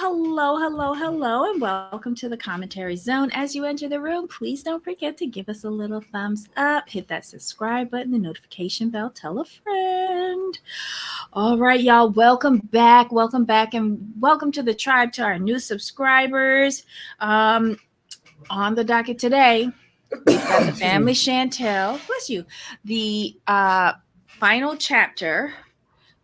hello, and welcome to the commentary zone. As you enter the room, please don't forget to give us a little thumbs up, hit that subscribe button, the notification bell, tell a friend. All right, y'all, welcome back, and welcome to the tribe to our new subscribers. Um, on the docket today, we've got the Excuse me. family Chantel, bless you, the final chapter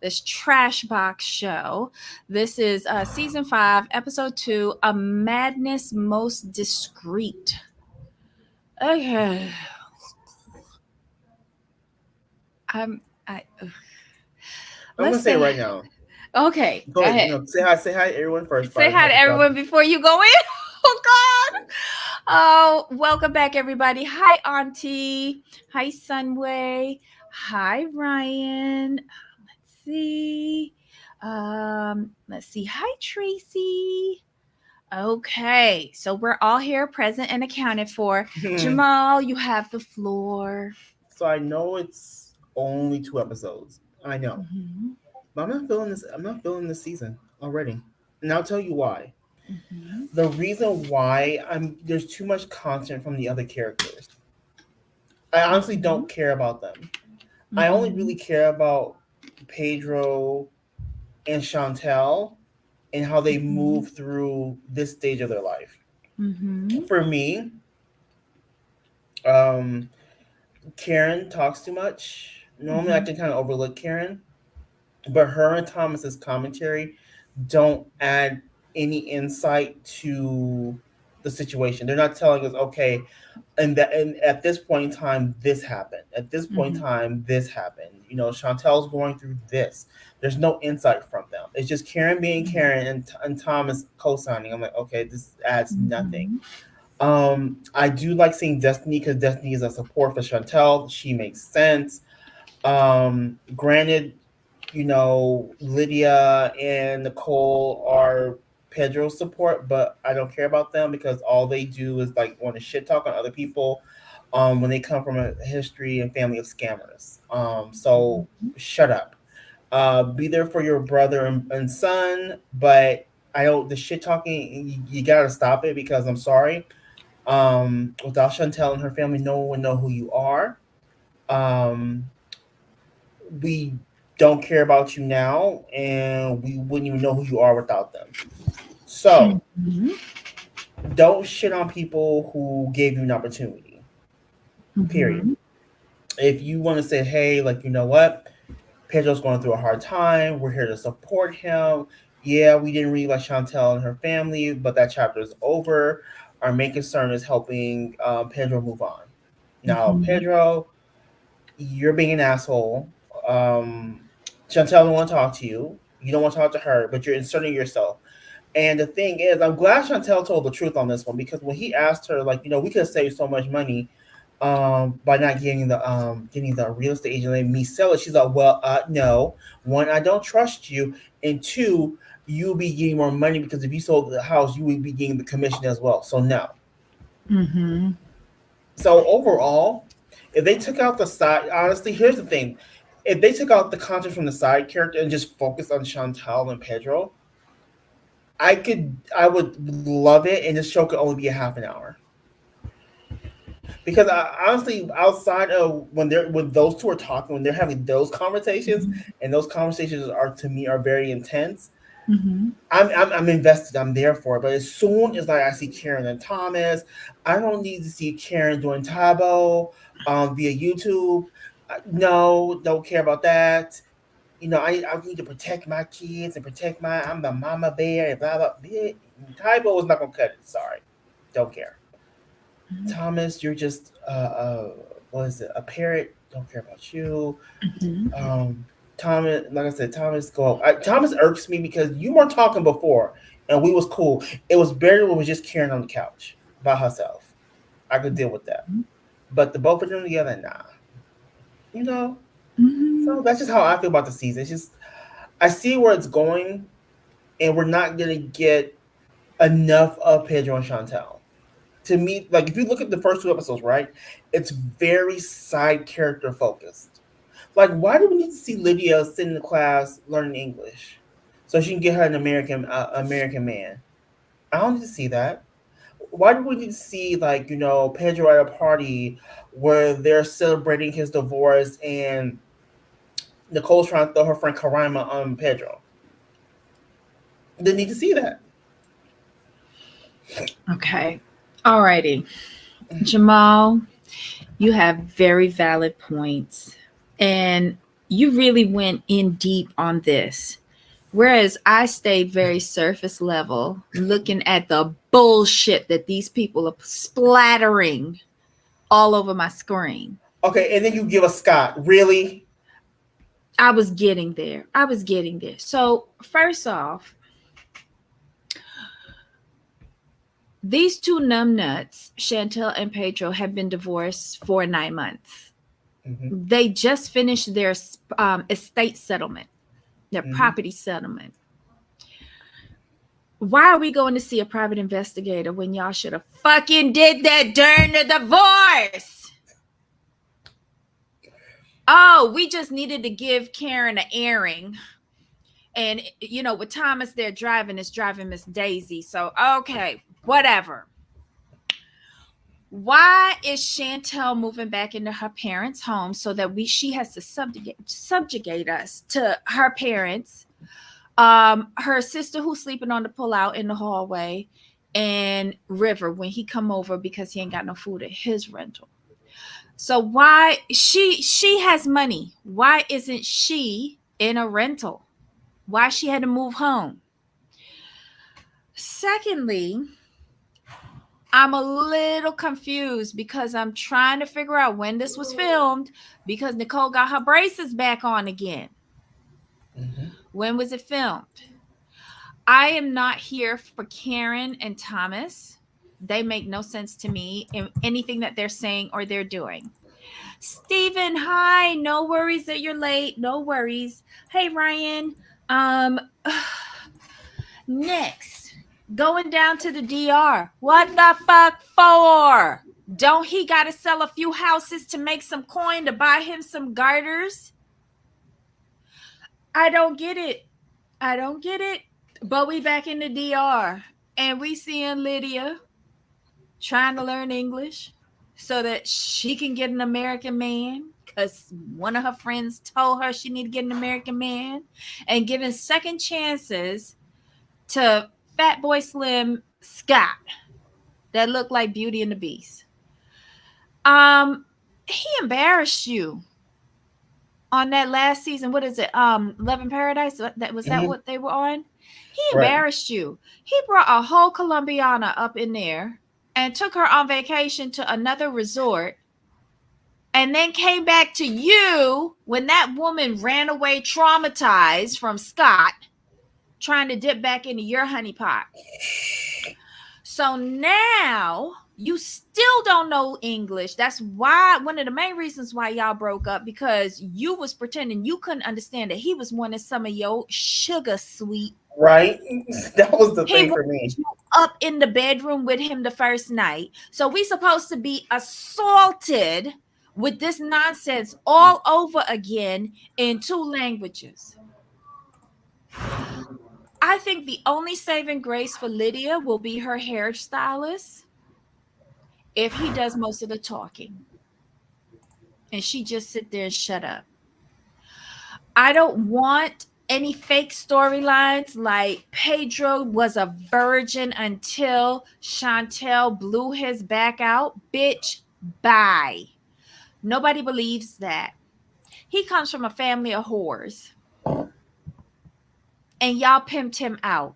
this trash box show. This is season 5, episode 2, A Madness Most Discreet. Okay. I I'm gonna let's say it say right now. okay, Go go ahead. ahead. Say hi to everyone first. Say Bye. hi Help to yourself. everyone before you go in. Oh God. Oh, welcome back, everybody. Hi, Auntie. Hi, Sunway. Hi, Ryan. See. Let's see. Hi, Tracy. Okay, so we're all here present and accounted for. Jamal, you have the floor. So I know it's only 2 episodes. I know, Mm-hmm. but I'm not feeling this. I'm not feeling this season already, and I'll tell you why. Mm-hmm. The reason why there's too much content from the other characters. I honestly Mm-hmm. don't care about them. I only Mm-hmm. really care about Pedro and Chantel and how they Mm-hmm. move through this stage of their life. Mm-hmm. For me, um, Karen talks too much. Normally, I Mm-hmm. can kind of overlook Karen, but her and Thomas's commentary don't add any insight to the situation. They're not telling us, okay, and at this point in time, this happened. At this point in Mm-hmm. time, this happened. Chantel's going through this. There's no insight from them. It's just Karen being Karen and Thomas co-signing. I'm like, okay, this adds nothing. Mm-hmm. I do like seeing Destiny because Destiny is a support for Chantel. She makes sense. Granted, Lydia and Nicole are Pedro's support, but I don't care about them because all they do is like want to shit talk on other people. When they come from a history and family of scammers. So shut up. Be there for your brother and son, but I don't. The shit talking, you gotta stop it because I'm sorry. Without Chantel and her family, no one would know who you are. Um, we don't care about you now, and we wouldn't even know who you are without them. So Mm-hmm. don't shit on people who gave you an opportunity. Period. Mm-hmm. If you want to say, hey, like you know what, Pedro's going through a hard time. We're here to support him. Yeah, we didn't really like Chantel and her family, but that chapter is over. Our main concern is helping Pedro move on. Now, Mm-hmm. Pedro, you're being an asshole. Um, Chantel don't want to talk to you. You don't want to talk to her, but you're inserting yourself. And the thing is, I'm glad Chantel told the truth on this one because when he asked her, like, we could have saved so much money by not getting the real estate agent and me sell it. She's like, well, no. One, I don't trust you, and two, you'll be getting more money because if you sold the house, you would be getting the commission as well. So no. Mm-hmm. So overall, if they took out the side, honestly, here's the thing: if they took out the content from the side character and just focused on Chantal and Pedro, I would love it, and this show could only be a half an hour. Because honestly, outside of when those two are talking, when they're having those conversations, and those conversations are to me are very intense. Mm-hmm. I'm invested. I'm there for it. But as soon as like I see Karen and Thomas, I don't need to see Karen doing Tabo via YouTube. No, don't care about that. I need to protect my kids and protect I'm the mama bear and blah blah. Tybo is not gonna cut it. Sorry, don't care. Thomas, you're just what is it? A parrot. Don't care about you. Mm-hmm. Um, Thomas, like I said, Thomas irks me because you weren't talking before, and we was cool. It was better when it was just Karen on the couch by herself. I could deal with that, but the both of them together, nah. You know. Mm-hmm. So that's just how I feel about the season. It's just I see where it's going, and we're not gonna get enough of Pedro and Chantel. To me, like if you look at the first 2 episodes, right, it's very side character focused. Like, why do we need to see Lydia sit in the class learning English? so she can get her an American man. I don't need to see that. Why do we need to see like Pedro at a party where they're celebrating his divorce and Nicole's trying to throw her friend Karima on Pedro? They need to see that. Okay. Alrighty. Jamal, you have very valid points. And you really went in deep on this. Whereas I stayed very surface level, looking at the bullshit that these people are splattering all over my screen. Okay, and then you give us Scott. Really? I was getting there. I was getting there. So, first off, these two numbnuts, Chantel and Pedro, have been divorced for 9 months. Mm-hmm. They just finished their estate settlement, their Mm-hmm. property settlement. Why are we going to see a private investigator when y'all should have fucking did that during the divorce? Oh, we just needed to give Karen an airing. And, with Thomas there driving, it's driving Miss Daisy. So, okay, whatever. Why is Chantel moving back into her parents' home so that she has to subjugate us to her parents? Her sister who's sleeping on the pullout in the hallway, and River when he come over because he ain't got no food at his rental. So why she has money? Why isn't she in a rental? Why she had to move home? Secondly, I'm a little confused because I'm trying to figure out when this was filmed because Nicole got her braces back on again. Mm-hmm. When was it filmed? I am not here for Karen and Thomas. They make no sense to me in anything that they're saying or they're doing. Steven, hi. No worries that you're late. No worries. Hey, Ryan. Um, next, going down to the DR. What the fuck for? Don't he got to sell a few houses to make some coin to buy him some garters? I don't get it. I don't get it. But we back in the DR and we seeing Lydia trying to learn English so that she can get an American man because one of her friends told her she need to get an American man, and giving second chances to Fat Boy Slim Scott that looked like Beauty and the Beast. He embarrassed you on that last season. What is it? Love in Paradise. That was that Mm-hmm. what they were on? He Right. embarrassed you. He brought a whole Colombiana up in there and took her on vacation to another resort, and then came back to you when that woman ran away traumatized from Scott, trying to dip back into your honeypot. So now you still don't know English. That's why one of the main reasons why y'all broke up, because you was pretending you couldn't understand that he was wanting some of your sugar sweet. Right. That was the He thing wanted for me. you up in the bedroom with him the first night. So we supposed to be assaulted with this nonsense all over again in two languages. I think the only saving grace for Lydia will be her hairstylist if he does most of the talking and she just sit there and shut up. I don't want any fake storylines like Pedro was a virgin until Chantel blew his back out. Bitch, bye. Nobody believes that. He comes from a family of whores and y'all pimped him out.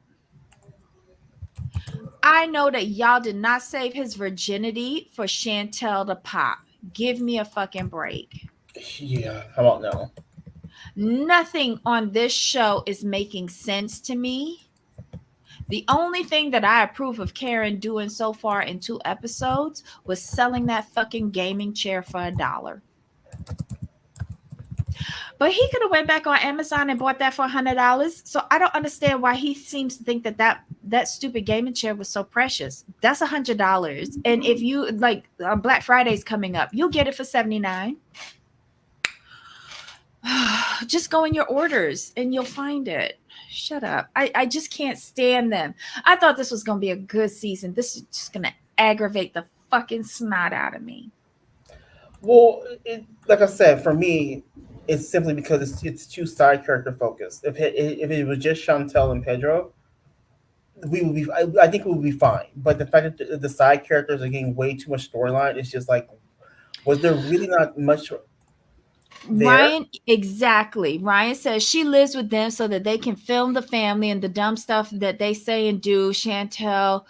I know that y'all did not save his virginity for Chantel to pop. Give me a fucking break. Yeah. How about no? Nothing on this show is making sense to me. The only thing that I approve of Karen doing so far in 2 episodes was selling that fucking gaming chair for $1. But he could have went back on Amazon and bought that for $100. So I don't understand why he seems to think that stupid gaming chair was so precious. That's $100. And if you like Black Friday's coming up, you'll get it for $79. Just go in your orders and you'll find it. Shut up. I just can't stand them. I thought this was going to be a good season. This is just going to aggravate the fucking snot out of me. Well, like I said, for me, it's simply because it's too side character focused. If it was just Chantel and Pedro, we would be. I think we would be fine. But the fact that the side characters are getting way too much storyline, it's just like, was there really not much there? Ryan, exactly. Ryan says she lives with them so that they can film the family and the dumb stuff that they say and do. Chantel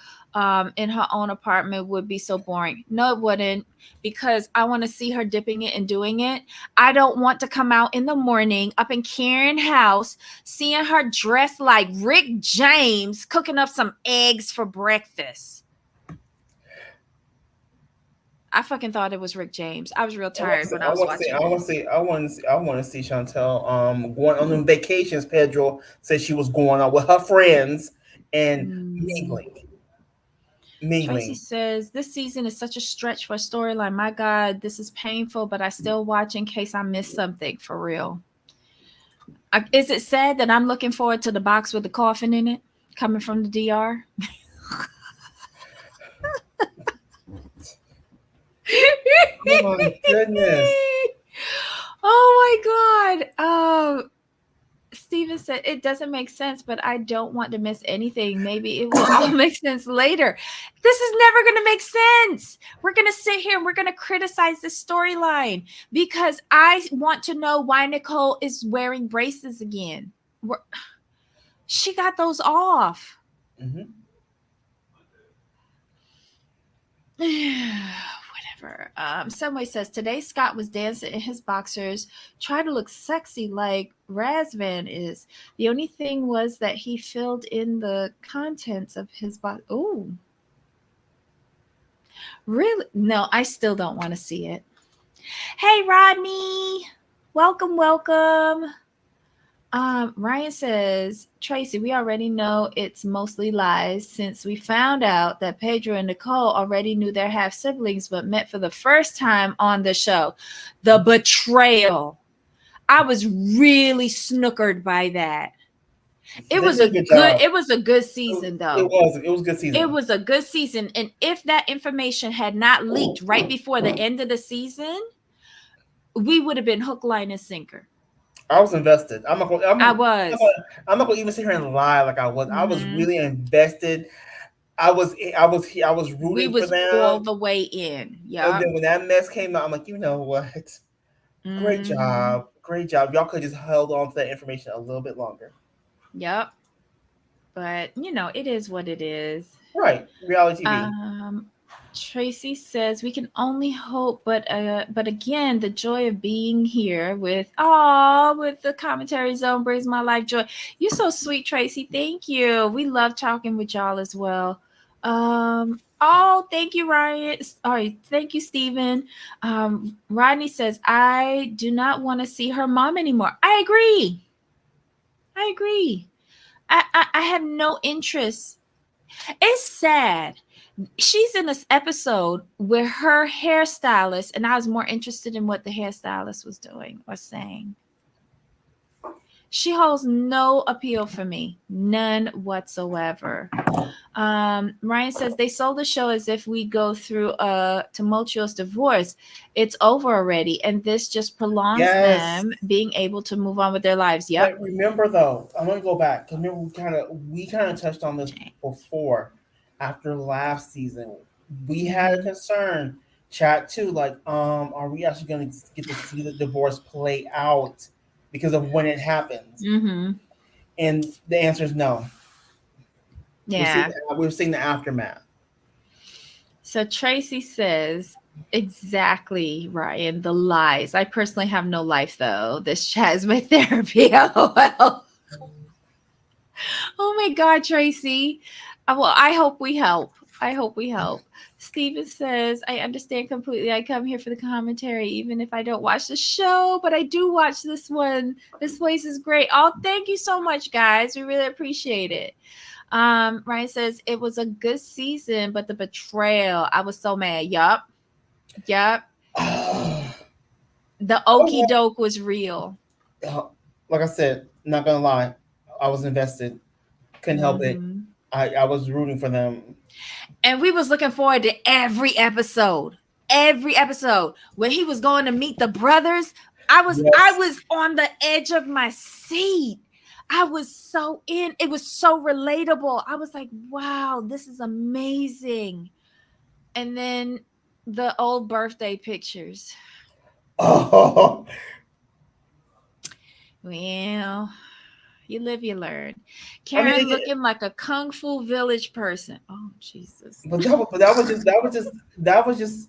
in her own apartment would be so boring. No, it wouldn't, because I want to see her dipping it and doing it. I don't want to come out in the morning up in Karen's house, seeing her dressed like Rick James cooking up some eggs for breakfast. I fucking thought it was Rick James. I was real tired when I was watching this. I want to see Chantel going on them vacations. Pedro said she was going out with her friends and Mm. mingling, Tracy mingling. says this season is such a stretch for a storyline. My God, this is painful, but I still watch in case I miss something for real. Is it sad that I'm looking forward to the box with the coffin in it coming from the DR? Oh my goodness. Oh my God. Steven said it doesn't make sense, but I don't want to miss anything. Maybe it will all make sense later. This is never going to make sense. We're going to sit here and we're going to criticize this storyline because I want to know why Nicole is wearing braces again. She got those off. Mm-hmm. Whatever. Someway says today Scott was dancing in his boxers, try to look sexy like Razvan is. The only thing was that he filled in the contents of his box. Oh, really? No, I still don't want to see it. Hey, Rodney. Welcome, welcome. Ryan says, Tracy, we already know it's mostly lies since we found out that Pedro and Nicole already knew their half siblings but met for the first time on the show. The betrayal. I was really snookered by that. They did a good job. It was a good season though. It was a good It season. was a good season. And if that information had not leaked right before the end of the season, we would have been hook, line, and sinker. I was invested. I was. I'm not gonna even sit here and lie like I was. I was Mm-hmm. really invested. I was We rooting for was all them. the way in. And Yep. then when that mess came out, I'm like, you know what? Great Mm-hmm. job. Great job. Y'all could just held on to that information a little bit longer. Yep. But it is what it is. Right. Reality TV. Um, Tracy says we can only hope, but again, the joy of being here with the commentary zone brings my life joy. You're so sweet, Tracy. Thank you. We love talking with y'all as well. Oh, thank you, Ryan. Sorry, thank you, Stephen. Rodney says I do not want to see her mom anymore. I agree. I agree. I have no interest. It's sad. She's in this episode with her hairstylist, and I was more interested in what the hairstylist was doing or saying. She holds no appeal for me, none whatsoever. Ryan says they sold the show as if we go through a tumultuous divorce. It's over already, and this just prolongs Yes. them being able to move on with their lives. Yep. But remember though, I want to go back. Remember we kind of touched on this before. After last season, we had a Mm-hmm. concern. Chat too, like, are we actually going to get to see the divorce play out because of when it happens? Mm-hmm. And the answer is no. Yeah. We're seeing the aftermath. So Tracy says, exactly, Ryan, the lies. I personally have no life though. This chat is my therapy. LOL. Oh my God, Tracy. Well, I hope we help. I hope we help. Steven says, I understand completely. I come here for the commentary, even if I don't watch the show, but I do watch this one. This place is great. Oh, thank you so much, guys. We really appreciate it. Ryan says it was a good season, but the betrayal, I was so mad. Yup. Yup. I The okey want, doke was real. like I said, not gonna lie. I was invested. Couldn't help it. Hmm. I was rooting for them. And we was looking forward to every episode. Every episode. When he was going to meet the brothers, I Yes. was on the edge of my seat. I was so in. It was so relatable. I was like, wow, this is amazing. And then the old birthday pictures. Oh, Well, you live, you learn. I mean, Karen looking like a Kung Fu Village person. Oh, Jesus. but that was just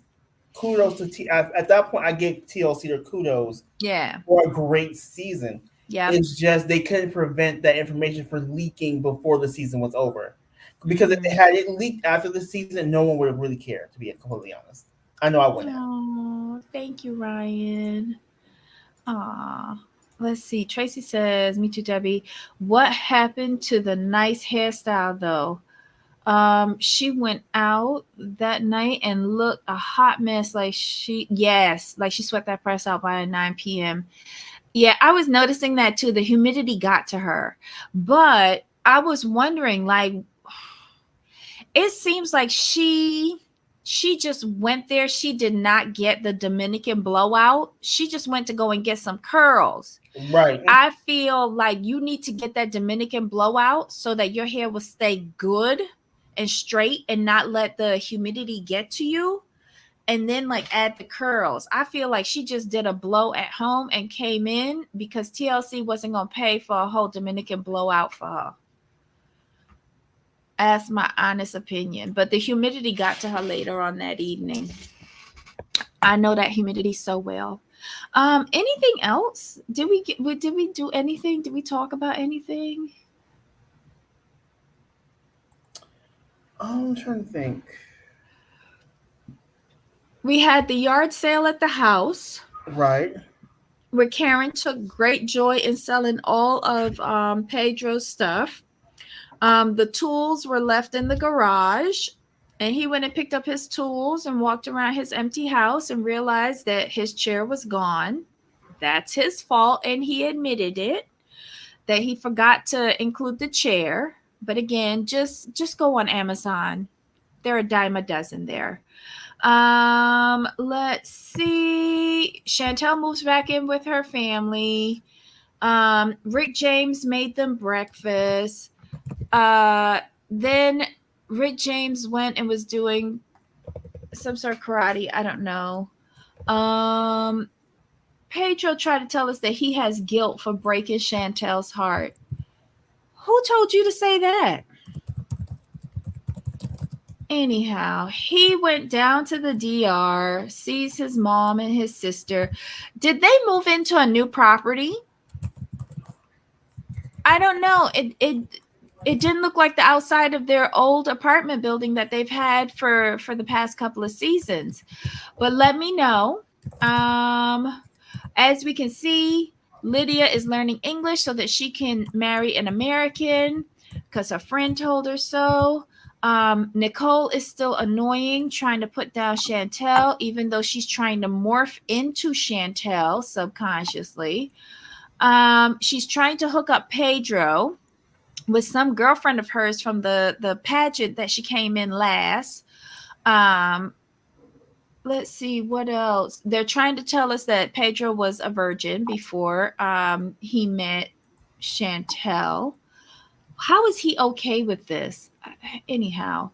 kudos to at that point. I gave TLC their kudos Yeah. for a great season. Yep. It's just they couldn't prevent that information from leaking before the season was over. Because if they Mm-hmm. had it leaked after the season, no one would have really cared, to be completely honest. I know I wouldn't have. Oh, thank you, Ryan. Aw. Let's see. Tracy says, me too, Debbie. What happened to the nice hairstyle though? She went out that night and looked a hot mess like she sweat that press out by 9 p.m. Yeah, I was noticing that too. The humidity got to her. But I was wondering, like, it seems like she just went there. She did not get the Dominican blowout. She just went to go and get some curls. Right. I feel like you need to get that Dominican blowout so that your hair will stay good and straight and not let the humidity get to you. And then like add the curls. I feel like she just did a blow at home and came in because TLC wasn't gonna pay for a whole Dominican blowout for her. That's my honest opinion. But the humidity got to her later on that evening. I know that humidity so well. Anything else? Did we do anything? Did we talk about anything? I'm trying to think. We had the yard sale at the house Right. where Karen took great joy in selling all of Pedro's stuff. The tools were left in the garage, and he went and picked up his tools and walked around his empty house and realized that his chair was gone. That's his fault, and he admitted it that he forgot to include the chair. But again, just go on Amazon. They're a dime a dozen there. Let's see. Chantel moves back in with her family. Rick James made them breakfast. Then Rick James went and was doing some sort of karate. I don't know. Um, Pedro tried to tell us that he has guilt for breaking Chantel's heart. Who told you to say that? Anyhow, he went down to the DR, sees his mom and his sister. Did they move into a new property? I don't know. It didn't look like the outside of their old apartment building that they've had for the past couple of seasons. But let me know. As we can see, Lydia is learning English so that she can marry an American because her friend told her so. Nicole is still annoying, trying to put down Chantel, even though she's trying to morph into Chantel subconsciously. She's trying to hook up Pedro with some girlfriend of hers from the pageant that she came in last. Um, let's see what else. They're trying to tell us that Pedro was a virgin before he met Chantel. How is he okay with this? Anyhow,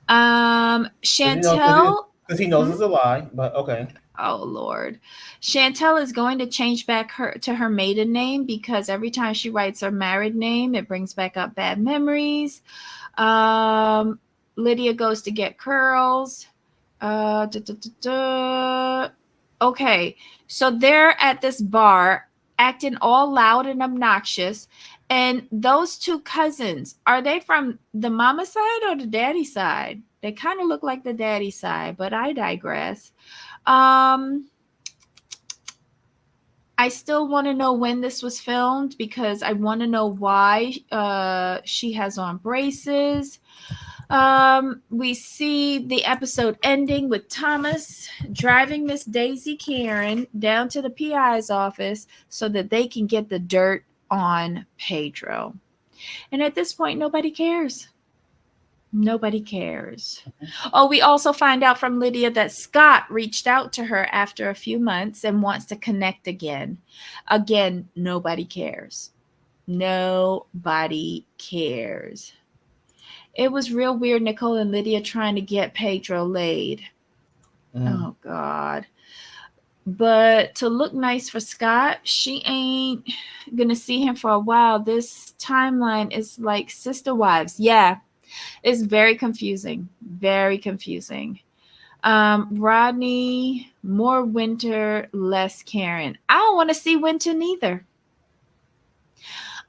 Chantel. Because he knows Hmm? it's a lie. But okay. Oh Lord. Chantel is going to change back her maiden name because every time she writes her married name, it brings back up bad memories. Um, Lydia goes to get curls. Da, da, da, da. Okay, so they're at this bar acting all loud and obnoxious. And those two cousins, are they from the mama side or the daddy side? They kind of look like the daddy side, but I digress. Um, I still want to know when this was filmed because I want to know why she has on braces. We see the episode ending with Thomas driving Miss Daisy Karen down to the PI's office so that they can get the dirt on Pedro. And at this point, nobody cares. Nobody cares. Oh, we also find out from Lydia that Scott reached out to her after a few months and wants to connect again. Again, nobody cares. Nobody cares. It was real weird, Nicole and Lydia trying to get Pedro laid. Mm. Oh, God. But to look nice for Scott, she ain't gonna see him for a while. This timeline is like sister wives. Yeah, it's very confusing. Very confusing. Rodney, more Winter, less Karen. I don't want to see Winter neither.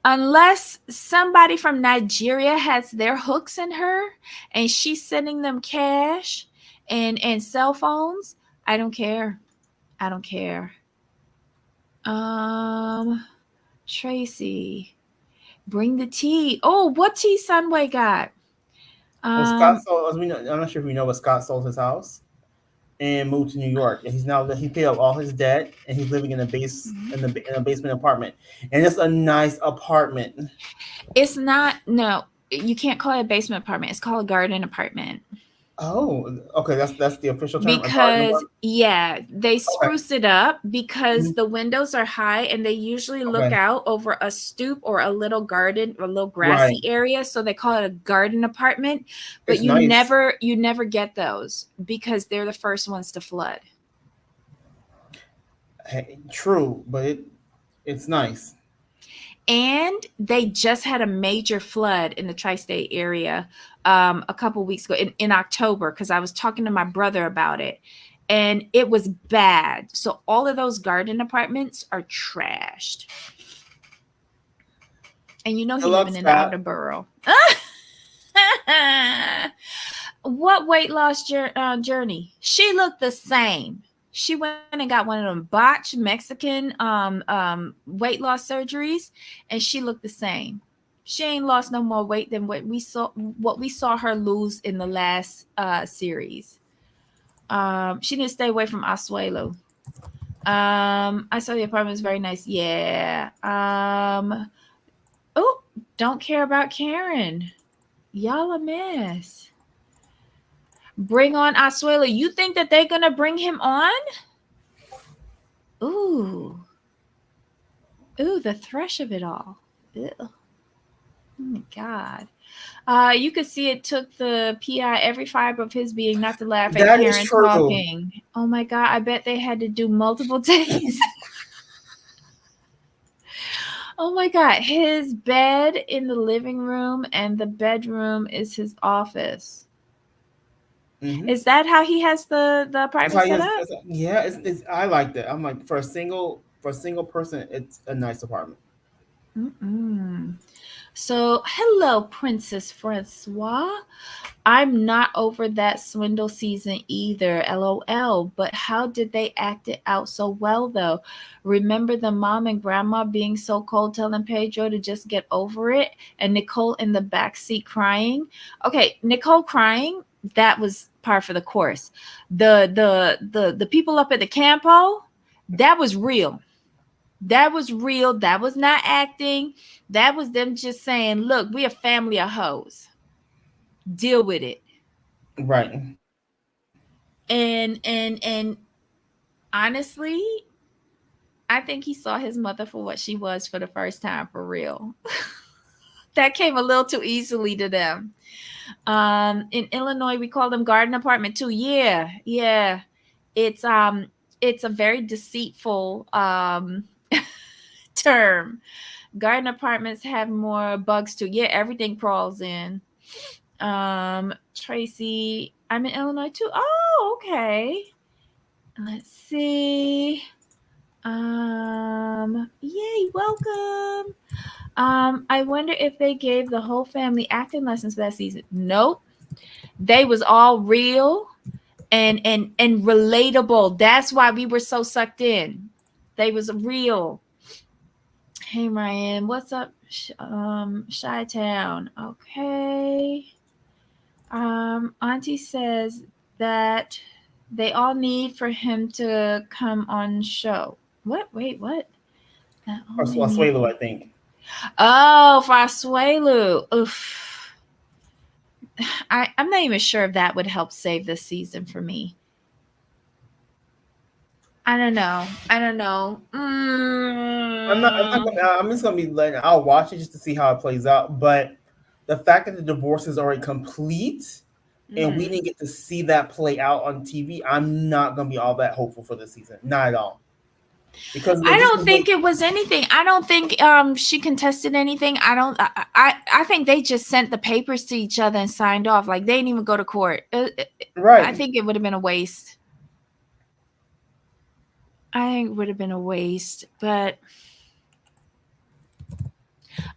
Unless somebody from Nigeria has their hooks in her and she's sending them cash and cell phones, I don't care. I don't care. Um, Tracy, bring the tea. Oh, what tea Sunway got? Well, Scott Um, sold. I'm not sure if you know, but Scott sold his house and moved to New York, and he paid off all his debt, and he's living in a in a basement apartment, and it's a nice apartment. it's not, no, you can't call it a basement apartment. It's called a garden apartment. Oh, okay, that's the official term, a garden Because apartment. yeah, they Okay, spruce it up because mhm, the windows are high and they usually look okay, out over a stoop or a little garden or a little right. grassy area, so they call it a garden apartment. But It's nice. you never get those because they're the first ones to flood. True, but it's nice. And they just had a major flood in the tri-state area a couple weeks ago in October, because I was talking to my brother about it, and it was bad. So all of those garden apartments are trashed. And you know Good he luck, living in the Scott. outer borough. What weight loss journey? She looked the same. She went and got one of them botched Mexican weight loss surgeries, and she looked the same. She ain't lost no more weight than what we saw her lose in the last series. She need to stay away from Asuelo. I saw the apartment was very nice. Yeah. Oh, don't care about Karen. Y'all a mess. Bring on Asuelo. You think that they're gonna bring him on? Ooh, ooh, the thresh of it all. Ew. Oh my god. You could see it took the PI every fiber of his being not to laugh at That is Karen true. talking. Oh my god, I bet they had to do multiple takes. Oh my god, his bed in the living room and the bedroom is his office. Hmm. Is that how he has the That's how apartment he set is. up? Yeah, I like that. I'm like, for a single person, it's a nice apartment. Mm-mm. So, hello, Princess Francois. I'm not over that swindle season either, lol. But how did they act it out so well, though? Remember the mom and grandma being so cold, telling Pedro to just get over it, and Nicole in the back seat crying? Okay, Nicole crying, that was par for the course. The people up at the campo, that was real. That was real. That was not acting. That was them just saying, look, we a family of hoes. Deal with it. Right. And honestly, I think he saw his mother for what she was for the first time for real. That came a little too easily to them. In Illinois, we call them garden apartment too. Yeah, yeah. It's um it's a very deceitful term. Garden apartments have more bugs too. Yeah, everything crawls in. Tracy, I'm in Illinois too. Oh, okay. Let's see. Yay, welcome. I wonder if they gave the whole family acting lessons for that season. Nope. They was all real and relatable. That's why we were so sucked in. They was real. Hey Ryan, what's up? Chi Town. Okay. Auntie says that they all need for him to come on show. What? Wait, what? That Or only need Suelo, I think. Oh, Fasuelu. Oof. I'm not even sure if that would help save this season for me. I don't know. I don't know. I'm just gonna be letting. I'll watch it just to see how it plays out. But the fact that the divorce is already complete and we Mm. didn't get to see that play out on TV, I'm not gonna be all that hopeful for this season. Not at all. Because I just don't the way. think it was anything. I don't think she contested anything. I don't. I think they just sent the papers to each other and signed off. Like they didn't even go to court. I Right. think it would have been a waste. I think it would have been a waste. But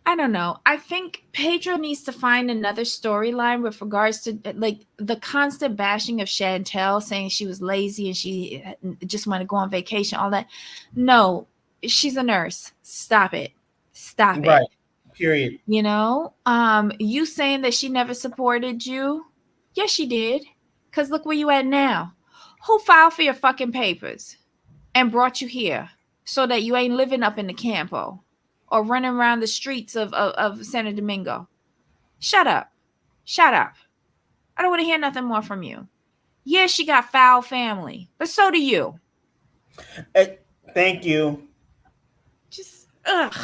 I don't know. I think Pedro needs to find another storyline with regards to like the constant bashing of Chantel, saying she was lazy and she just wanted to go on vacation. All that. No, she's a nurse. Stop it. Stop it. Right. Period. You saying that she never supported you? Yes, she did. Cause look where you at now. Who filed for your fucking papers and brought you here so that you ain't living up in the campo or running around the streets of Santo Domingo? Shut up. Shut up. I don't want to hear nothing more from you. Yeah, she got foul family, but so do you. Eh, thank you. Just ugh.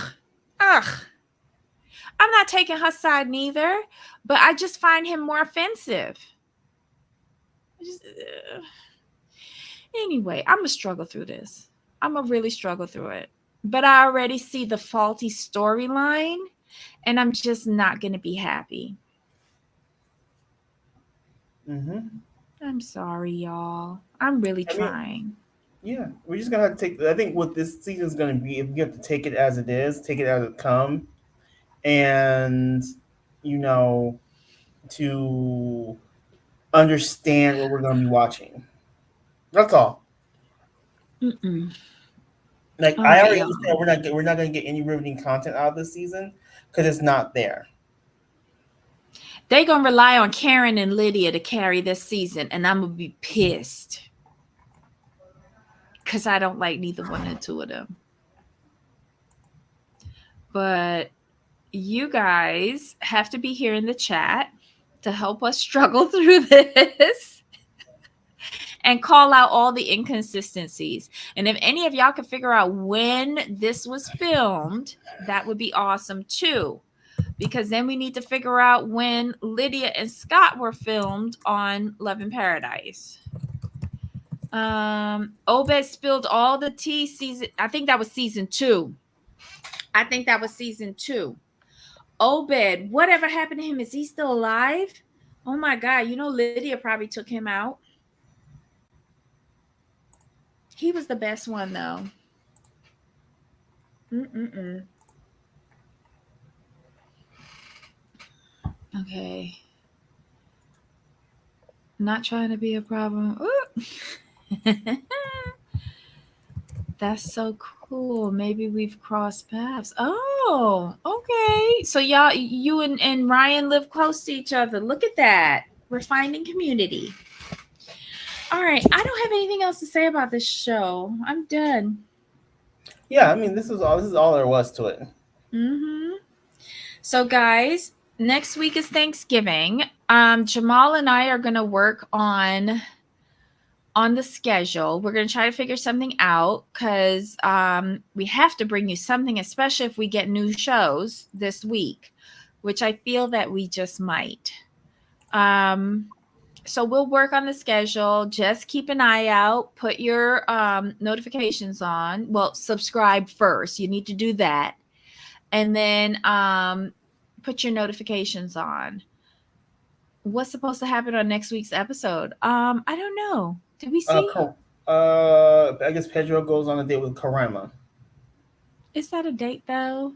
I'm not taking her side neither, but I just find him more offensive. Just, anyway, I'm gonna struggle through this. I'm gonna really struggle through it. But I already see the faulty storyline, and I'm just not gonna be happy. Hmm. I'm sorry, y'all. I'm really I mean, trying. yeah, we're just gonna have to take. I think what this season is gonna be, we have to take it as it is, take it as it comes, and you know, to understand what we're gonna be watching. That's all. Mm-mm. Like All I right, already y'all. understand we're not gonna get any riveting content out of this season because it's not there. They gonna rely on Karen and Lydia to carry this season, and I'm gonna be pissed because I don't like neither one or two of them. But you guys have to be here in the chat to help us struggle through this and call out all the inconsistencies. And if any of y'all can figure out when this was filmed, that would be awesome too. Because then we need to figure out when Lydia and Scott were filmed on Love in Paradise. Obed spilled all the tea season. I think that was season 2. I think that was season 2. Obed, whatever happened to him? Is he still alive? Oh my God. Lydia probably took him out. He was the best one, though. Mm-mm-mm. Okay. Not trying to be a problem. That's so cool. Maybe we've crossed paths. Oh, okay. So y'all, you and Ryan live close to each other. Look at that. We're finding community. All right. I don't have anything else to say about this show. I'm done. Yeah, I mean this is all there was to it. Mm-hmm. So, guys, next week is Thanksgiving. Jamal and I are gonna work on the schedule. We're going to try to figure something out because we have to bring you something, especially if we get new shows this week, which I feel that we just might. So we'll work on the schedule. Just keep an eye out. Put your notifications on. Well, subscribe first. You need to do that. And then put your notifications on. What's supposed to happen on next week's episode? I don't know. Did we see? I guess Pedro goes on a date with Karima. Is that a date though?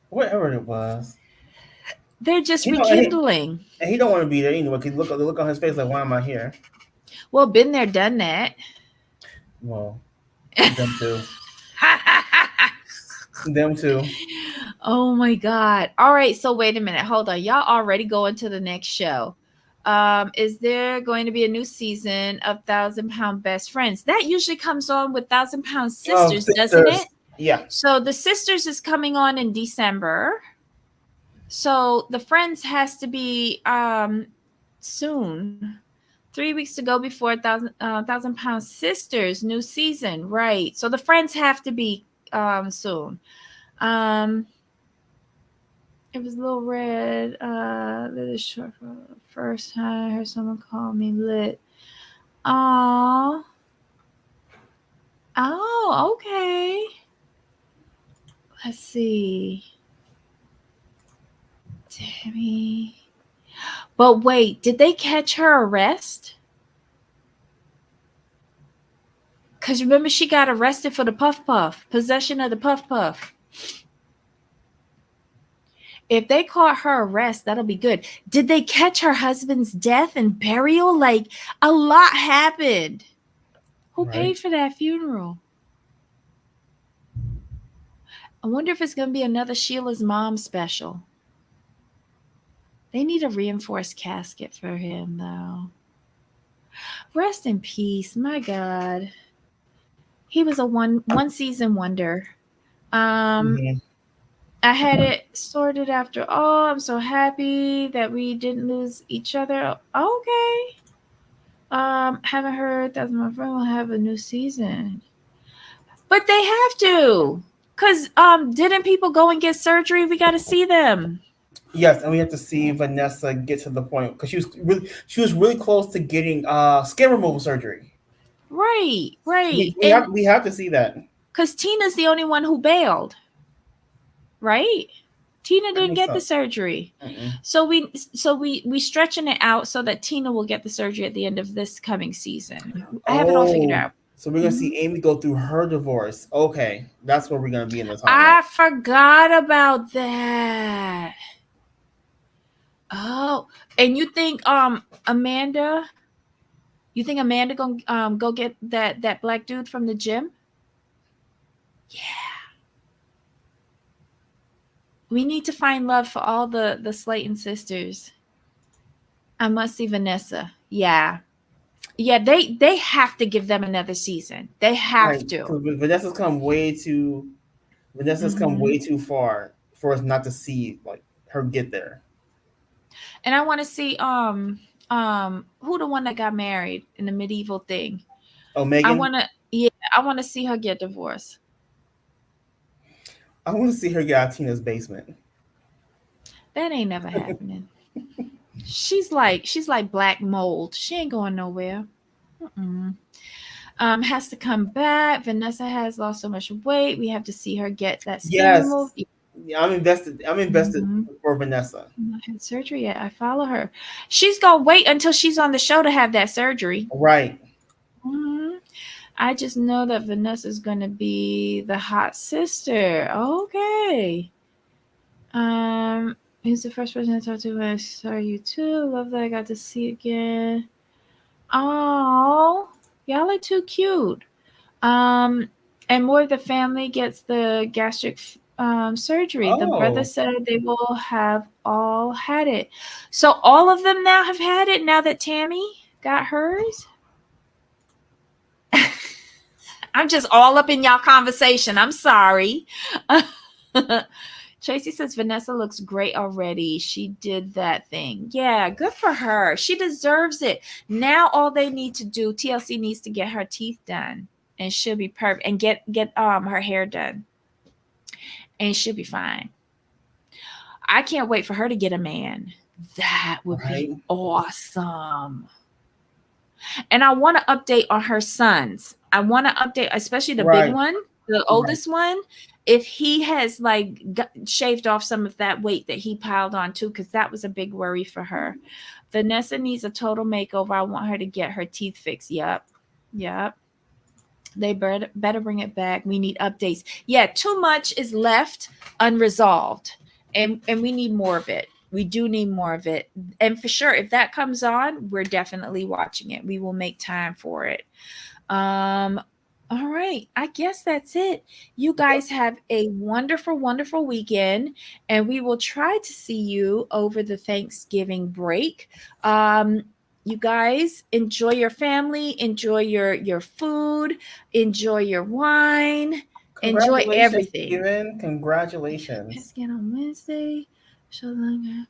Whatever it was. They're just You know, rekindling. and he don't want to be there anyway. Cause the look on his face like, why am I here? Well, been there, done that. Well, them too. Them too. Oh my God. All right. So wait a minute. Hold on. Y'all already going to the next show. Is there going to be a new season of 1,000 Pound Best Friends? That usually comes on with 1,000 Pound Oh, Sisters, doesn't sisters. it? Yeah. So the sisters is coming on in December. So the Friends has to be soon. 3 weeks to go before Thousand Pound Sisters new season, right? So the Friends have to be soon. Um, it was Little Red. This short for the first time I heard someone call me lit. Oh, oh, okay. Let's see, Tammy. But wait, did they catch her arrest? Because remember, she got arrested for the puff puff, possession of the puff puff. If they caught her arrest, that'll be good. Did they catch her husband's death and burial? Like, a lot happened. Who Right. paid for that funeral? I wonder if it's going to be another Sheila's mom special. They need a reinforced casket for him, though. Rest in peace. My God. He was a one season wonder. Um, Hmm. I had it sorted after all. I'm so happy that we didn't lose each other. Okay. Haven't heard that my friend will have a new season. But they have to. Cause didn't people go and get surgery? We gotta see them. Yes, and we have to see Vanessa get to the point because she was really close to getting skin removal surgery. Right, We right. we And have we have to see that. cause Tina's the only one who bailed, right? Tina I didn't think get the so. surgery. Mm-mm. So we stretching it out so that Tina will get the surgery at the end of this coming season. I have it all figured Oh, out. so we're gonna Mhm. see Amy go through her divorce. Okay, that's where we're gonna be in the timeline. I forgot about that. Oh, and Amanda, you think Amanda gonna go get that black dude from the gym? Yeah. We need to find love for all the Slayton sisters. I must see Vanessa. Yeah. Yeah, they have to give them another season. They Right, have to. because Vanessa's come Hmm. way too far for us not to see like her get there. And I want to see who the one that got married in the medieval thing. Oh, I Megan, want to yeah, I want to see her get divorced. I want to see her get out of Tina's basement. That ain't never happening. She's like black mold. She ain't going nowhere. Mm-mm. Has to come back. Vanessa has lost so much weight. We have to see her get that skin Yes, removed. yeah, I'm invested. I'm invested Mm-hmm. for Vanessa. Not had surgery yet. I follow her. She's gonna wait until she's on the show to have that surgery. Right, Hmm. I just know that Vanessa's gonna be the hot sister. Okay. Um, who's the first person I talked to when I saw you too? Love that I got to see again. Oh, y'all are too cute. Um, and more of the family gets the gastric surgery. The brother oh, said they will have all had it. So all of them now have had it now that Tammy got hers. I'm just all up in y'all conversation. I'm sorry. Tracy says Vanessa looks great already. She did that thing. Yeah, good for her. She deserves it. Now all they need to do, TLC needs to get her teeth done and she'll be perfect and get her hair done and she'll be fine. I can't wait for her to get a man. That would be right, awesome. And I want to update on her sons. I want to update, especially the big right, one, the right. oldest one, if he has like shaved off some of that weight that he piled on too, because that was a big worry for her. Vanessa needs a total makeover. I want her to get her teeth fixed. Yep. Yep. They better bring it back. We need updates. Yeah, too much is left unresolved. And we need more of it. We do need more of it. And for sure, if that comes on, we're definitely watching it. We will make time for it. Um, all right. I guess that's it. You guys have a wonderful, wonderful weekend, and we will try to see you over the Thanksgiving break. Um, you guys enjoy your family, enjoy your food, enjoy your wine, Enjoy Congratulations, everything. Steven. PET Congratulations. scan on Wednesday. Show them.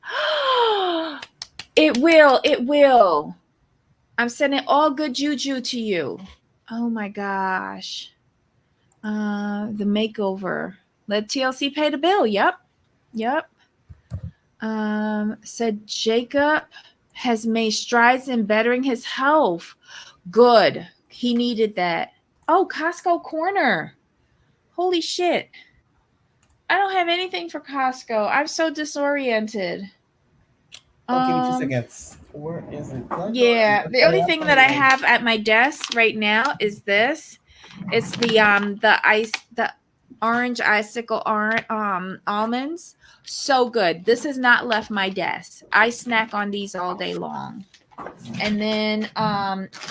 It will. It will. I'm sending all good juju to you. Oh my gosh. The makeover. Let TLC pay the bill. Yep. Yep. Said Jacob has made strides in bettering his health. Good. He needed that. Oh, Costco Corner. Holy shit. I don't have anything for Costco. I'm so disoriented. Oh, give me two Um, seconds. Where is it? Did I go? yeah, the only I thing found that it I right. have at my desk right now is this. It's the orange icicle almonds. So good. This has not left my desk. I snack on these all day long. And then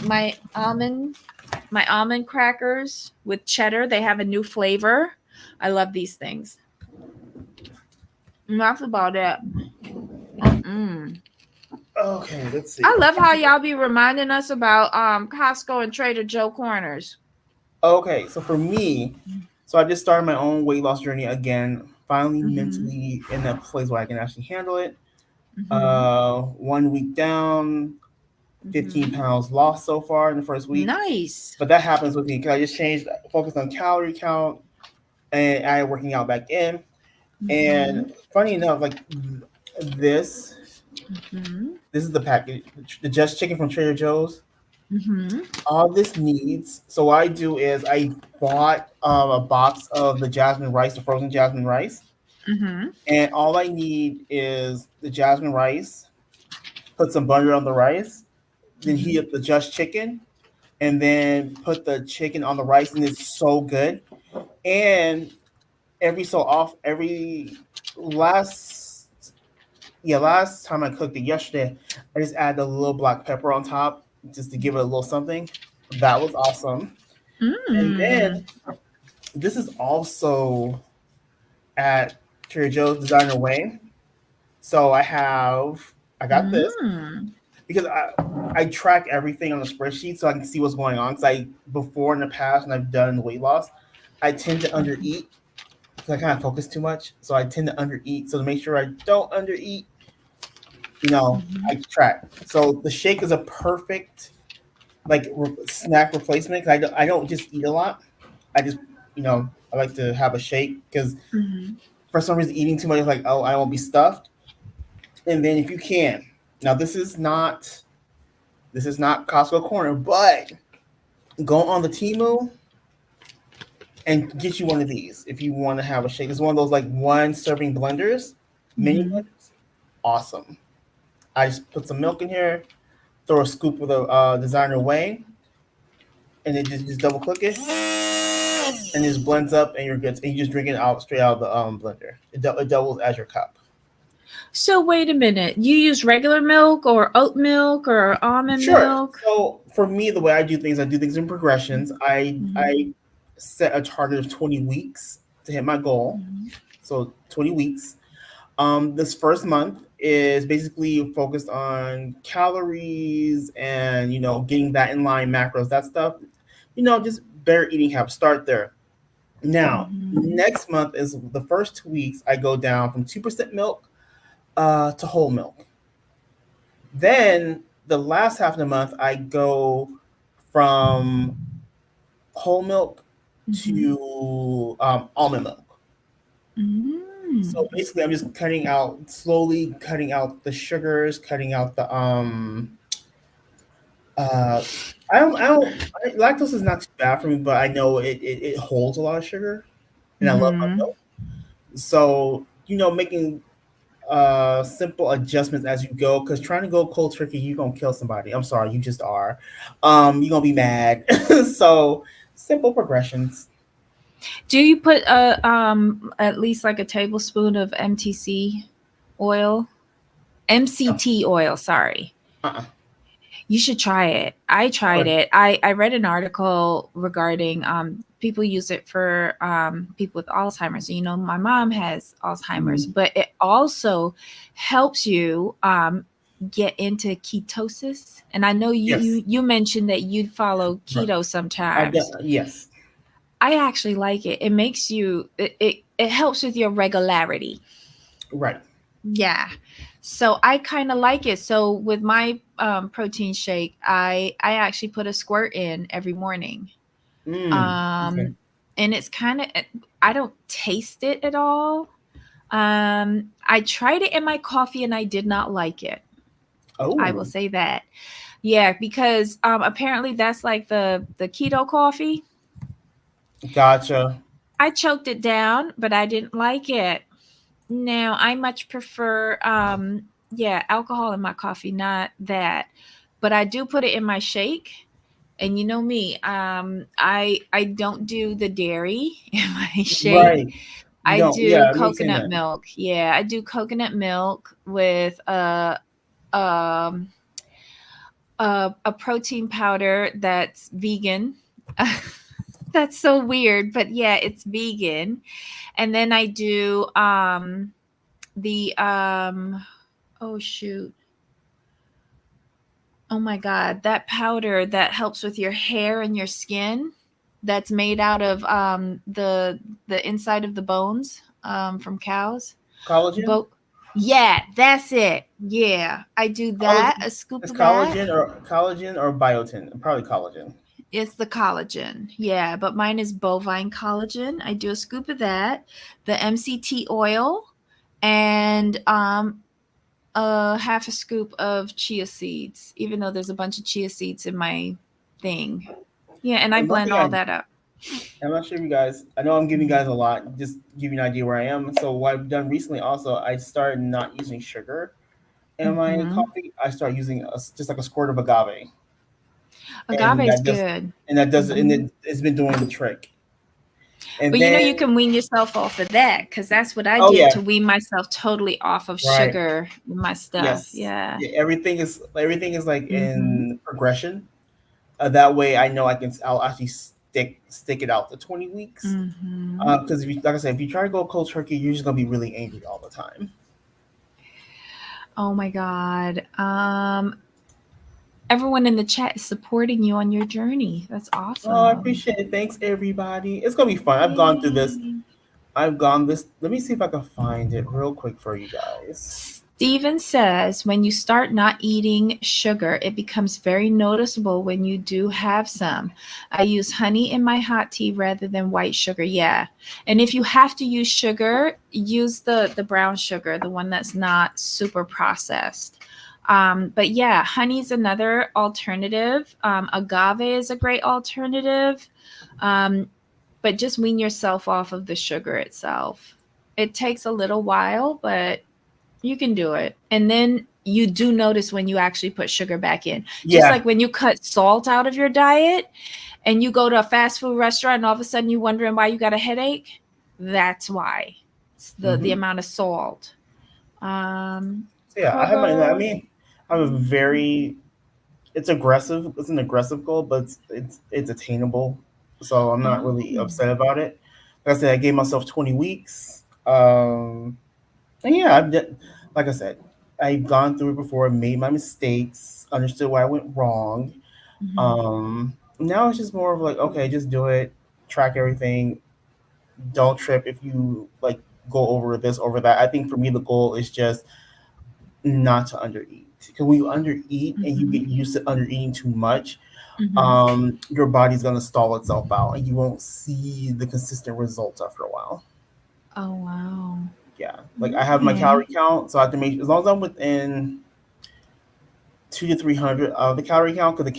my almond crackers with cheddar. They have a new flavor. I love these things. And that's about it. Mm-mm. Okay, let's see. I love how y'all be reminding us about Costco and Trader Joe corners. Okay, so for me, so I just started my own weight loss journey again. Finally, Mm-hmm. mentally in a place where I can actually handle it. Mm-hmm. 1 week down, 15 Mm-hmm. pounds lost so far in the first week. Nice. But that happens with me because I just changed, focused on calorie count, and I working out back in. And Mm-hmm. funny enough, like this, Mm-hmm. this is the package, the Just Chicken from Trader Joe's. Mm-hmm. All this needs. So what I do is I bought a box of the jasmine rice, the frozen jasmine rice, Mm-hmm. and all I need is the jasmine rice. Put some butter on the rice, then heat Mm-hmm. up the Just Chicken, and then put the chicken on the rice, and it's so good. And every so off, every last last time I cooked it yesterday, I just added a little black pepper on top just to give it a little something. That was awesome. And then Mm. this is also at Trader Joe's Designer Way. So I got this Mm. because I track everything on the spreadsheet so I can see what's going on. Because I before in the past when I've done weight loss, I tend to undereat because I kind of focus too much. So I tend to undereat. So to make sure I don't undereat, I track. So the shake is a perfect snack replacement. 'Cause I don't just eat a lot. I just I like to have a shake because Mm-hmm. for some reason eating too much is like, oh, I won't be stuffed. And then if you can, now this is not Costco corner, but go on the Temu and get you one of these if you want to have a shake. It's one of those like one serving blenders, mini Mm-hmm. blenders. Awesome. I just put some milk in here, throw a scoop of the designer whey, and then just double click it, and it just blends up, and you're good. And you just drink it out straight out of the blender. It doubles as your cup. So wait a minute. You use regular milk or oat milk or almond Sure. milk? So for me, the way I do things in progressions. Mm-hmm. I set a target of 20 weeks to hit my goal. Mm-hmm. So 20 weeks. This first month is basically focused on calories and getting that in line, macros, that stuff. Just better eating habits. Start there. Now, Mm-hmm. next month is the first 2 weeks. I go down from 2% milk to whole milk. Then the last half of the month, I go from whole milk Mm-hmm. to almond milk. Mm-hmm. So basically, I'm just slowly cutting out the sugars, cutting out the uh. Lactose is not too bad for me, but I know it holds a lot of sugar, and I love my Mm-hmm. milk. So making simple adjustments as you go, because trying to go cold turkey, you're gonna kill somebody. I'm sorry, you just are. You're gonna be mad. So simple progressions. Do you put at least like a tablespoon of MTC oil? No, MCT oil, sorry. uh-uh. You should try it. I tried Sure. it. I read an article regarding people use it for people with Alzheimer's. You know, my mom has Alzheimer's, Mhm. but it also helps you get into ketosis. And I know Yes. you mentioned that you'd follow Right. keto I've done, sometimes. yes. I actually like it. It makes you it helps with your regularity. Right. Yeah. So I kind of like it. So with my protein shake, I actually put a squirt in every morning. Okay. Um and it's kind of, I don't taste it at all. I tried it in my coffee and I did not like it. I will Oh, say that. Yeah, because apparently that's like the keto coffee. gotcha. I choked it down, but I didn't like it. Now, I much prefer yeah, alcohol in my coffee, not that. But I do put it in my shake. And you know me, I don't do the dairy in my shake. Right. You I don't. Yeah, do I remember saying coconut that. milk. Yeah, I do coconut milk with um a protein powder that's vegan. That's so weird, but yeah, it's vegan. And then I do the oh shoot. Oh my god, that powder that helps with your hair and your skin, that's made out of the inside of the bones from cows. Collagen. But yeah, that's it. Yeah, I do that, Collagen. a scoop It's of that. collagen or biotin. Probably collagen. It's the collagen. Yeah, but mine is bovine collagen. I do a scoop of that, the MCT oil, and half a scoop of chia seeds, even though there's a bunch of chia seeds in my thing. Yeah, and I And one blend thing all that up. I'm not sure if you guys. I know I'm giving you guys a lot. Just give you an idea where I am. So what I've done recently, also, I started not using sugar in my Mm-hmm. coffee. I start using just like a squirt of agave, Agave and is good. that does and Mm-hmm. it's been doing the trick. And But you know, then, you can wean yourself off of that because that's what I oh did yeah, to wean myself totally off of right, sugar in my stuff. yes, Yeah. yeah, everything is like Mm-hmm. in progression. That way, I know I'll actually stick it out to 20 weeks. Mm-hmm. Because if you, like I said, if you try to go cold turkey, you're just gonna be really angry all the time. Oh my God. Everyone in the chat is supporting you on your journey. That's Oh, I awesome. appreciate it. Thanks, everybody. It's gonna be fun. I've gone through this. Yay. I've gone this. Let me see if I can find it real quick for you guys. Steven says when you start not eating sugar, it becomes very noticeable when you do have some. I use honey in my hot tea rather than white sugar. Yeah. And if you have to use sugar, use the brown sugar, the one that's not super processed. But yeah, honey is another alternative. Agave is a great alternative. Um, but just wean yourself off of the sugar itself. It takes a little while, but you can do it. And then you do notice when you actually put sugar back in. Just Yeah. like when you cut salt out of your diet and you go to a fast food restaurant and all of a sudden you're wondering why you got a headache. That's why. It's the Hmm. amount of salt. So yeah, I have my. I Kroger. mean, I have a very. It's aggressive. It's an aggressive goal, but it's attainable. So I'm not Oh. really upset about it. Like I said, I gave myself 20 weeks. And yeah, like I said, I've gone through it before, made my mistakes, understood why I went wrong. Mhm. Now it's just more of like, okay, just do it, track everything, don't trip if you like go over this, over that. I think for me, the goal is just not to undereat. Because when you undereat and you Mhm. get used to undereating too much, Mhm. your body's gonna stall itself out, and you won't see the consistent results after a while. Oh wow. Yeah, like I have my Okay. calorie count, so I have to make as long as I'm within 2 to 300 of the calorie count, because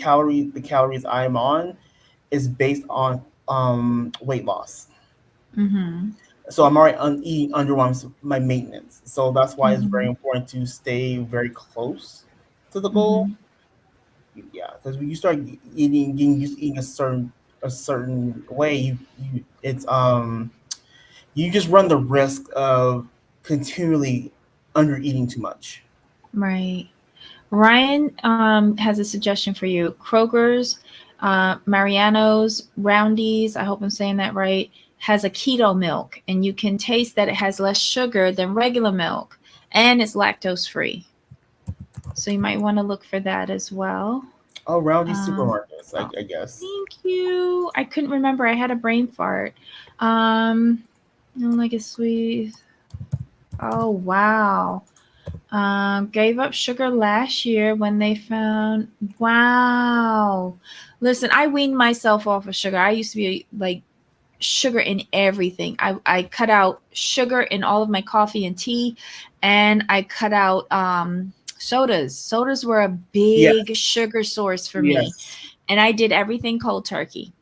the calories I'm on is based on weight loss. Mhm. So I'm already eating under my maintenance. So that's why it's very Mhm. important to stay very close to the goal. Mhm. Yeah, because when you start getting used to eating a certain way, you it's you just run the risk of continually under eating too much. Right. Ryan has a suggestion for you. Kroger's, Mariano's, Roundy's, I hope I'm saying that right, has a keto milk, and you can taste that it has less sugar than regular milk, and it's lactose free. So you might want to look for that as well. around these Um, supermarkets, oh, I guess. thank you. I couldn't remember. I had a brain fart. Um, don't like a sweet. Oh wow. Gave up sugar last year when they found. Wow. Listen, I weaned myself off of sugar. I used to be like sugar in everything. I cut out sugar in all of my coffee and tea, and I cut out sodas. Sodas were a big Yes, sugar source for me, yes, and I did everything cold turkey.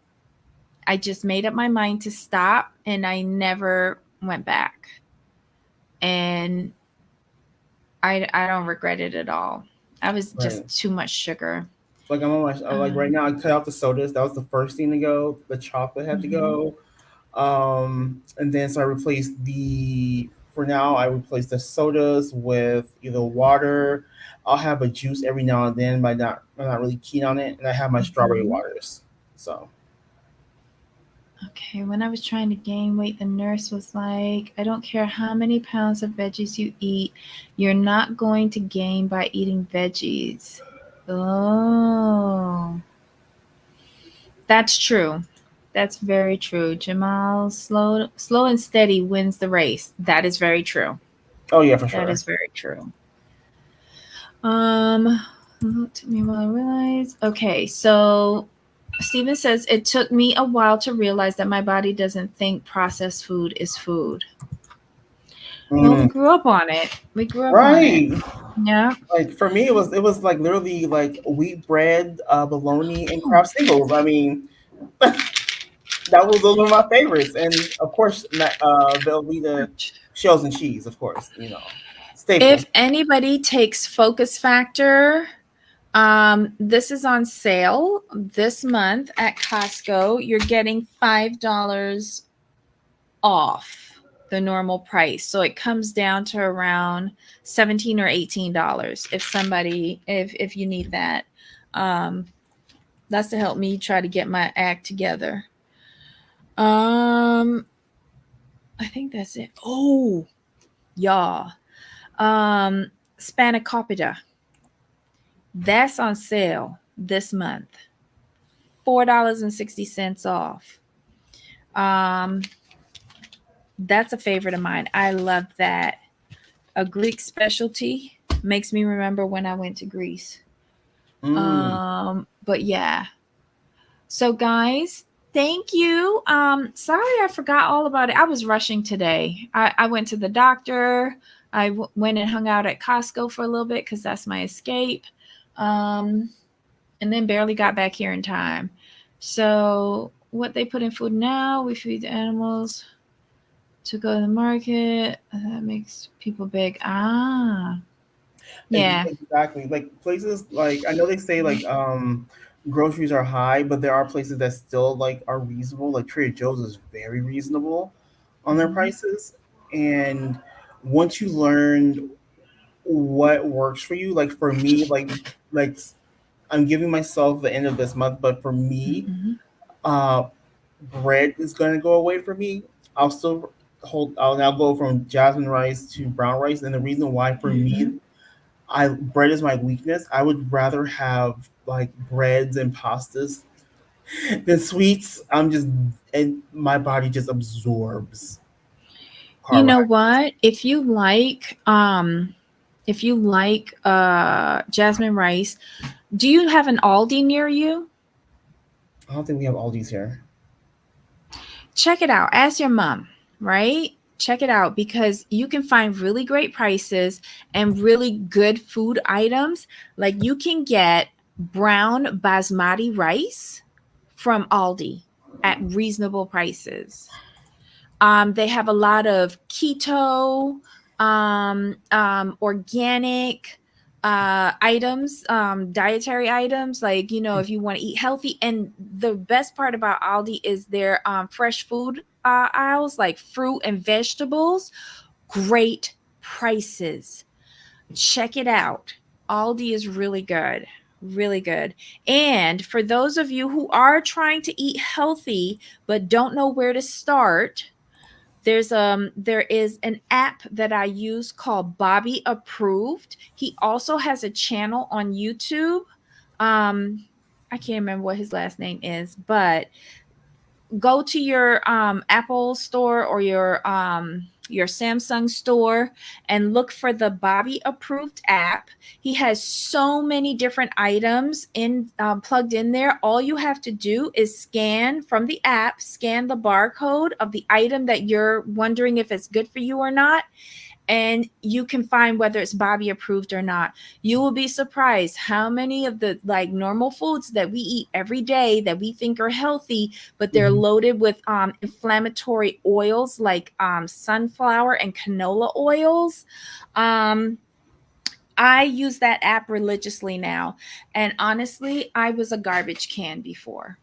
I just made up my mind to stop, and I never went back. And I don't regret it at all. I was just right. too much sugar. Like like right Um, now, I cut out the sodas. That was the first thing to go. The chocolate had to mhm, go. And then so I replaced the for now I replace the sodas with either water. I'll have a juice every now and then, but I'm not really keen on it. And I have my strawberry mhm. waters. So Okay, when I was trying to gain weight, the nurse was like, I don't care how many pounds of veggies you eat, you're not going to gain by eating veggies. Oh, that's true. That's very true. Jamal, slow and steady wins the race. That is very true. oh yeah, for That sure. is very true. Um, it took me a while to realize. Okay, so Steven says it took me a while to realize that my body doesn't think processed food is food. Well, we Mm, grew up on it. We grew up on it. right. Yeah. Like for me, it was like literally like wheat bread, bologna, and Oh, crab singles. I mean, that was those were my favorites, and of course, Velveeta ouch. shells and cheese. Of course, staple. If anybody takes Focus Factor, this is on sale this month at Costco. You're getting $5 off the normal price. So it comes down to around 17 or $18 if somebody if you need that. Um, that's to help me try to get my act together. Um, I think that's it. Oh, y'all. Um, Spanakopita. That's on sale this month. $4.60 off. Um, that's a favorite of mine. I love that. A Greek specialty makes me remember when I went to Greece. Mm. But yeah. So guys, thank you. Sorry I forgot all about it. I was rushing today. I went to the doctor. Went and hung out at Costco for a little bit because that's my escape. Um, and then barely got back here in time. So what they put in food now, we feed the animals to go to the market. That makes people big. Ah, yeah. Exactly. Like places like I know they say like groceries are high, but there are places that still like are reasonable. Like Trader Joe's is very reasonable on their Mhm, prices. And once you learn what works for you, like for me, like I'm giving myself the end of this month, but for me, mhm, uh bread is gonna go away for me. I'll still I'll now go from jasmine rice to brown rice. And the reason why for me mhm. I bread is my weakness. I would rather have like breads and pastas than sweets. And my body just absorbs You know carbohydrates. what? If you like jasmine rice, do you have an Aldi near you? I don't think we have all these here. Check it out. Ask your mom, right? Check it out because you can find really great prices and really good food items. Like you can get brown basmati rice from Aldi at reasonable prices. They have a lot of keto, organic items, dietary items, like, if you want to eat healthy. And the best part about Aldi is their fresh food aisles, like fruit and vegetables, great prices. Check it out. Aldi is really good. Really good. And for those of you who are trying to eat healthy but don't know where to start, there is an app that I use called Bobby Approved. He also has a channel on YouTube. I can't remember what his last name is, but go to your Apple store or your Samsung store and look for the Bobby approved app. He has so many different items in plugged in there. All you have to do is scan from the app, scan the barcode of the item that you're wondering if it's good for you or not, and you can find whether it's Bobby approved or not. You will be surprised how many of the like normal foods that we eat every day that we think are healthy, but they're Mhm. loaded with inflammatory oils like sunflower and canola oils. Um, I use that app religiously now, and honestly, I was a garbage can before.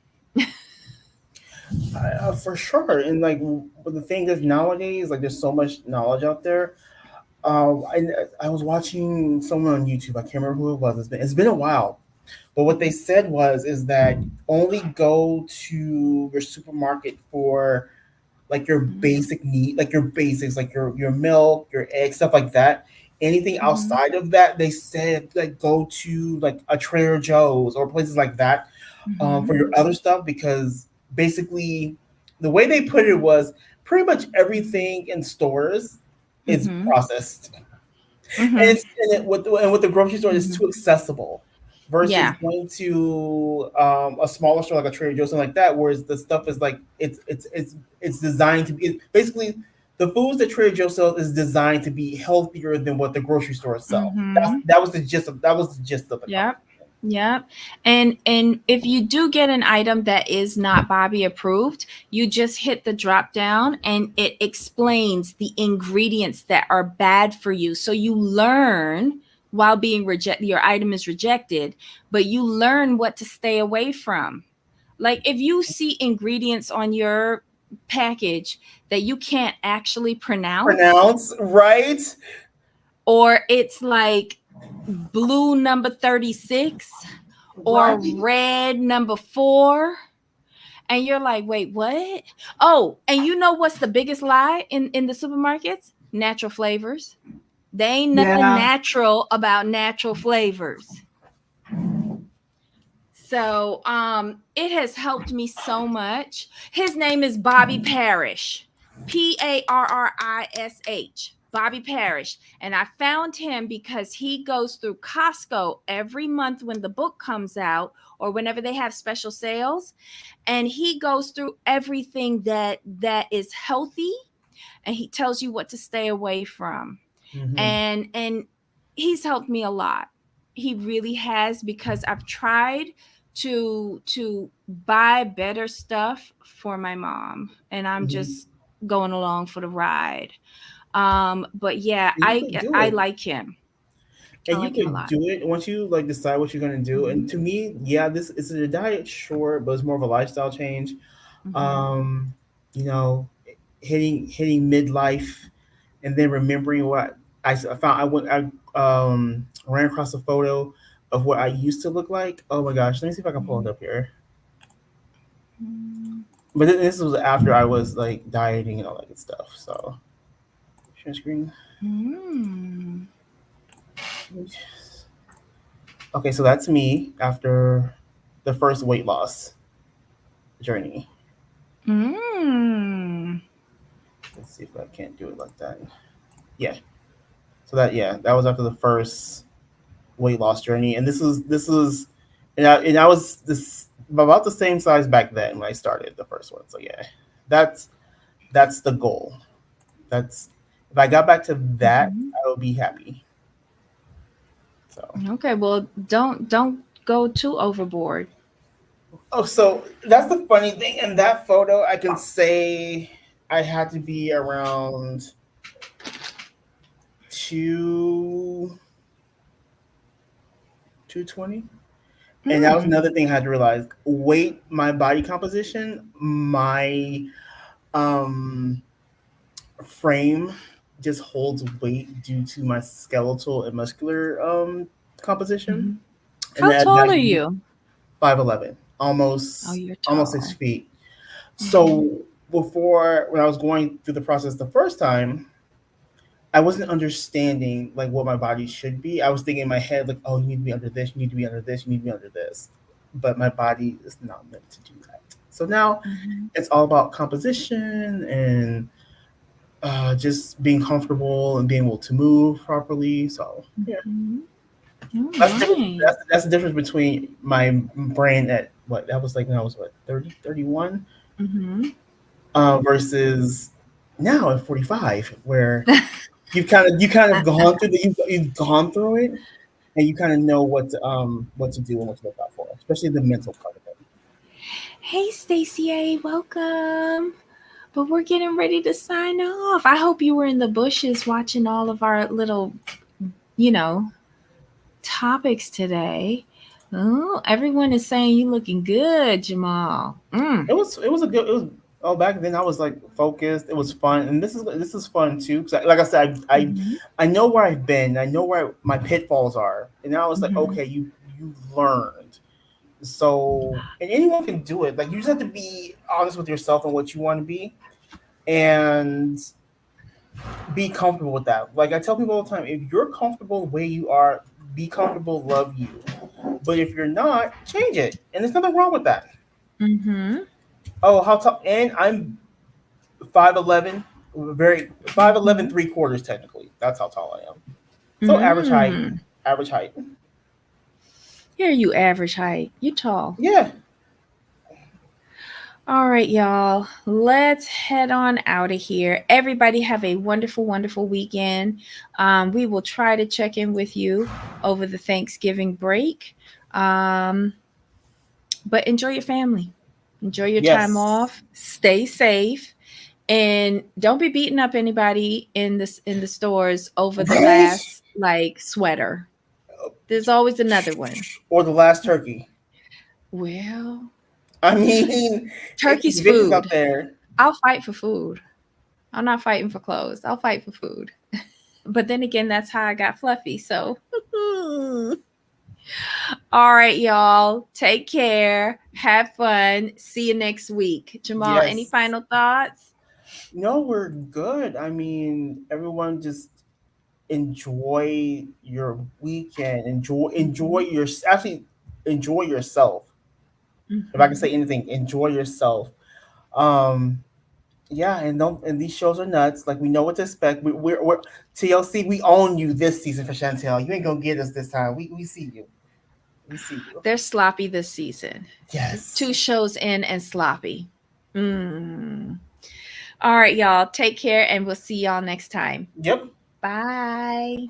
For sure. And like, but the thing is, nowadays, like, there's so much knowledge out there. I was watching someone on YouTube. I can't remember who it was. It's been a while. But what they said was is that only go to your supermarket for like your basic need, like your basics, like your milk, your eggs, stuff like that. Anything Mm-hmm. outside of that, they said like go to like a Trader Joe's or places like that Mm-hmm. for your other stuff because basically the way they put it was pretty much everything in stores is Mm-hmm. processed and Mm-hmm. with the grocery store it's Mm-hmm. too accessible versus Yeah. going to a smaller store like a Trader Joe's something like that, whereas the stuff is like it's designed to be basically the foods that Trader Joe's sells is designed to be healthier than what the grocery stores sell. Mm-hmm. That was the gist of the Yep. conversation. Yep. And if you do get an item that is not Bobby approved, you just hit the drop down and it explains the ingredients that are bad for you. So you learn while being rejected, your item is rejected, but you learn what to stay away from. Like if you see ingredients on your package that you can't actually pronounce, Pronounce right, or it's like blue number 36 or right. red number 4, and you're like, wait, what? Oh, and you know what's the biggest lie in the supermarkets? Natural flavors. They ain't nothing Yeah. natural about natural flavors. So it has helped me so much. His name is Bobby Parrish. Parrish. Bobby Parrish. And I found him because he goes through Costco every month when the book comes out or whenever they have special sales, and he goes through everything that is healthy, and he tells you what to stay away from. Hmm. And he's helped me a lot. He really has, because I've tried to buy better stuff for my mom, and I'm Hmm. just going along for the ride. But yeah, And you could do I it. like him. I And you like him a could lot. do it once you like decide what you're gonna do. And Mhm. to me, yeah, this is a diet, sure, but it's more of a lifestyle change. Mhm. Um, you know, hitting midlife, and then remembering what I found. I ran across a photo of what I used to look like. Oh my gosh, let me see if I can pull it Mhm. up here. Mhm. But this was after I was like dieting and all that good stuff. So share screen. Mm. Okay, so that's me after the first weight loss journey. Mm. Let's see if I can't do it like that. Yeah. So that was after the first weight loss journey, and this was, and I was this about the same size back then when I started the first one. So yeah, that's that's the goal. That's if I got back to that, Mhm. I would be happy. So Okay, well, don't go too overboard. oh, so that's the funny thing. In that photo, I can say I had to be around two 220. And that was Mm. another thing I had to realize. Weight, my body composition, my um frame just holds weight due to my skeletal and muscular composition. Mhm. And How that tall are unique you? 5'11", Oh, you're almost six tall. feet. Mhm. So before when I was going through the process the first time, I wasn't understanding like what my body should be. I was thinking in my head like, oh, you need to be under this, you need to be under this, you need to be under this. but my body is not meant to do that. So now Mhm. it's all about composition and just being comfortable and being able to move properly. So yeah, Mhm. All that's the difference. right. That's the difference between my brain at what that was like when I was what 30, 31, Mhm. versus now at 45, where you kind of gone through you've gone through it, and you kind of know what to do and what to look out for, especially the mental part of it. Hey, Stacey A, welcome. But we're getting ready to sign off. I hope you were in the bushes watching all of our little, you know, topics today. Oh, everyone is saying you looking good, Jamal. Mm. It was a good it was oh back then I was like focused. It was fun, and this is fun too because like I said Mhm. I know where I've been. I know where my pitfalls are, and now it's like Mhm. okay, you learned. So and anyone can do it. Like you just have to be honest with yourself and what you want to be, and be comfortable with that. Like I tell people all the time, if you're comfortable the way you are, be comfortable, love you. But if you're not, change it, and there's nothing wrong with that. Mhm. Oh, how tall? And I'm 5'11", very 5'11", Mhm. 3/4 technically. That's how tall I am. So average height, Mm. average height. Here you average height. You tall. Yeah. All right, y'all. Let's head on out of here. Everybody have a wonderful, wonderful weekend. We will try to check in with you over the Thanksgiving break. Um, but enjoy your family. Enjoy your time Yes. off. Stay safe. And don't be beating up anybody in the stores over the Right. last like sweater. There's always another one. Or the last turkey. Well, I mean, it's turkey's vicious out food. there. I'll fight for food. I'm not fighting for clothes. I'll fight for food. But then again, that's how I got fluffy. So, all right, y'all. Take care. Have fun. See you next week. Jamal, any Yes. final thoughts? No, we're good. I mean, everyone just enjoy your weekend. Enjoy Hmm. your actually enjoy yourself. If I can Hmm. say anything, enjoy yourself. Um, Yeah, and don't and these shows are nuts. Like we know what to expect. We're TLC. We own you this season for Chantel. You ain't gonna get us this time. We see you. We see you. They're sloppy this season. Yes. Two shows in and sloppy. Mm. All right, y'all. Take care, and we'll see y'all next time. Yep. Bye.